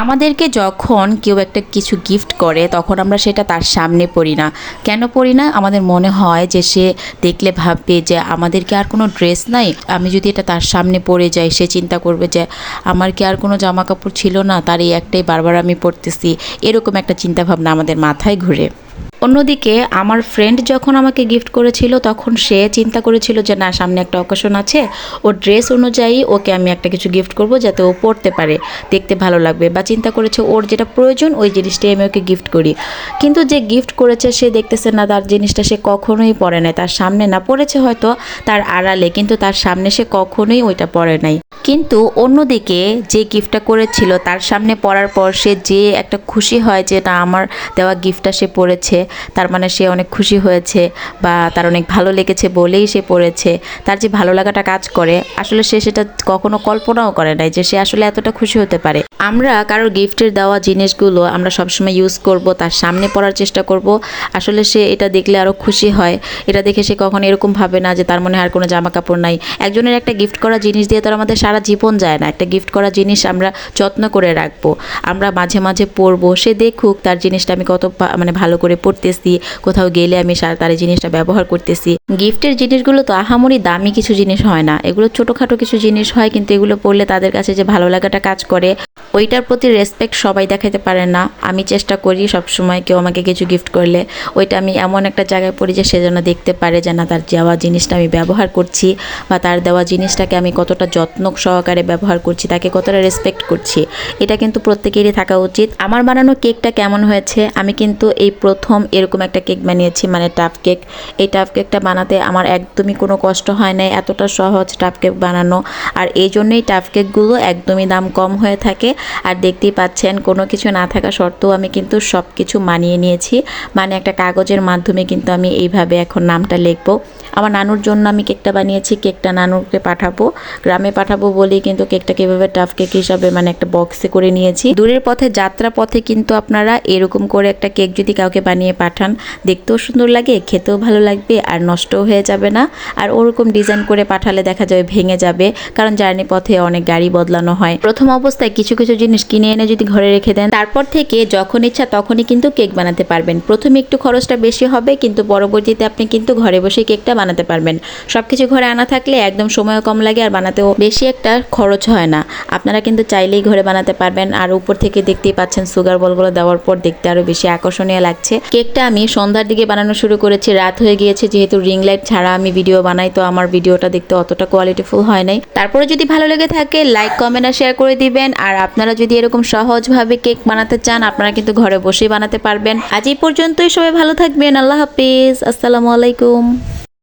আমাদেরকে যখন কেউ একটা কিছু গিফট করে তখন আমরা সেটা তার সামনে পড়ি না। কেন পড়ি না? আমাদের মনে হয় যে সে দেখলে ভাববে যে আমাদেরকে আর কোনো ড্রেস নাই, আমি যদি এটা তার সামনে পড়ে যাই সে চিন্তা করবে যে আমার কি আর কোনো জামা কাপড় ছিল না, তার এই একটাই বারবার আমি পরতেছি। এরকম একটা চিন্তাভাবনা আমাদের মাথায় ঘুরে। অন্যদিকে আমার ফ্রেন্ড যখন আমাকে গিফট করেছিল তখন সে চিন্তা করেছিল যে না, সামনে একটা অকেশন আছে, ওর ড্রেস অনুযায়ী ওকে আমি একটা কিছু গিফট করব যাতে ও পরতে পারে, দেখতে ভালো লাগবে, বা চিন্তা করেছে ওর যেটা প্রয়োজন ওই জিনিসটাই আমি ওকে গিফট করি। কিন্তু যে গিফট করেছে সে দেখতেছে না তার জিনিসটা সে কখনোই পরে নাই, তার সামনে না, পরেছে হয়তো তার আড়ালে, কিন্তু তার সামনে সে কখনোই ওইটা পরে নাই। কিন্তু অন্যদিকে যে গিফটটা করেছিল তার সামনে পরার পর সে যে একটা খুশি হয় যে না, আমার দেওয়া গিফটটা সে পরেছে, তার মানে সে অনেক খুশি হয়েছে বা তার অনেক ভালো লেগেছে বলেই সে পড়েছে, তার যে ভালো লাগাটা কাজ করে, আসলে সে সেটা কখনো কল্পনাও করে নাই যে সে আসলে এতটা খুশি হতে পারে। আমরা কারোর গিফটের দেওয়া জিনিসগুলো আমরা সবসময় ইউজ করব, তার সামনে পড়ার চেষ্টা করব, আসলে সে এটা দেখলে আরও খুশি হয়। এটা দেখে সে কখনো এরকম ভাবে না যে তার মনে আর কোনো জামা কাপড় নাই। একজনের একটা গিফট করা জিনিস দিয়ে তো আমাদের সারা জীবন যায় না, একটা গিফট করা জিনিস আমরা যত্ন করে রাখবো, আমরা মাঝে মাঝে পরবো, সে দেখুক তার জিনিসটা আমি কত মানে ভালো করে পরতেছি, কোথাও গেলে আমি তার জিনিসটা ব্যবহার করতেছি। গিফটের জিনিসগুলো তো আহামরি দামি কিছু জিনিস হয় না, এগুলো ছোটোখাটো কিছু জিনিস হয়, কিন্তু এগুলো পরলে তাদের কাছে যে ভালো লাগাটা কাজ করে ওইটার প্রতি রেসপেক্ট সবাই দেখাতে পারে না। আমি চেষ্টা করি সবসময় কেউ আমাকে কিছু গিফট করলে ওইটা আমি এমন একটা জায়গায় পড়ি যে সে যেন দেখতে পারে যে না, তার দেওয়া জিনিসটা আমি ব্যবহার করছি বা তার দেওয়া জিনিসটাকে আমি কতটা যত্ন সহকারে ব্যবহার করছি, তাকে কতটা রেসপেক্ট করছি। এটা কিন্তু প্রত্যেকেরই থাকা উচিত। আমার বানানো কেকটা কেমন হয়েছে? আমি কিন্তু এই প্রথম এরকম একটা কেক বানিয়েছি, মানে টাফ কেক। এই টাফ কেকটা বানাতে আমার একদমই কোনো কষ্ট হয় নাই, এতটা সহজ টাফ কেক বানানো। আর এই জন্যই টাফ কেকগুলো একদমই দাম কম হয়ে থাকে। আর দেখতেই পাচ্ছেন কোনো কিছু না থাকা সত্ত্বেও আমি কিন্তু সব কিছু মানিয়ে নিয়েছি, মানে একটা কাগজের মাধ্যমে কিন্তু আমি এইভাবে এখন নামটা লিখবো। আমার নানুর জন্য আমি কেকটা বানিয়েছি, কেকটা নানুকে পাঠাবো, গ্রামে পাঠাবো বলেই কিন্তু কেকটাকে এভাবে টাফ কেক হিসাবে মানে একটা বক্সে করে নিয়েছি। দূরের পথে যাত্রা পথে কিন্তু আপনারা এরকম করে একটা কেক যদি কাউকে বানিয়ে পাঠান, দেখতেও সুন্দর লাগে, খেতেও ভালো লাগবে, আর নষ্টও হয়ে যাবে না। আর ওরকম ডিজাইন করে পাঠালে দেখা যাবে ভেঙে যাবে, কারণ জার্নি পথে অনেক গাড়ি বদলানো হয়। প্রথম অবস্থায় কিছু কিছু জিনিস কিনে এনে যদি ঘরে রেখে দেন, তারপর থেকে যখন ইচ্ছা তখনই কিন্তু কেক বানাতে পারবেন। প্রথমে একটু খরচটা বেশি হবে, কিন্তু পরবর্তীতে আপনি কিন্তু ঘরে বসে কেকটা বানাতে পারবেন। সবকিছু ঘরে আনা থাকলে একদম সময়ও কম লাগে আর বানাতেও বেশি একটা খরচ হয় না। আপনারা কিন্তু চাইলেই ঘরে বানাতে পারবেন। আর উপর থেকে দেখতেই পাচ্ছেন সুগার বলগুলো দেওয়ার পর দেখতে আরো বেশি আকর্ষণীয় লাগছে। কেকটা আমি সন্ধ্যার দিকে বানানো শুরু করেছি, রাত হয়ে গিয়েছে, যেহেতু রিং লাইট ছাড়া আমি ভিডিও বানাই, তো আমার ভিডিওটা দেখতে অতটা কোয়ালিটিফুল হয় নাই। তারপরে যদি ভালো লেগে থাকে লাইক, কমেন্ট আর শেয়ার করে দিবেন। আর আপনারা যদি এরকম সহজভাবে কেক বানাতে চান, আপনারা কিন্তু ঘরে বসেই বানাতে পারবেন। আজ এই পর্যন্তই, সবাই ভালো থাকবেন, আল্লাহ হাফিজ, আসসালামু আলাইকুম।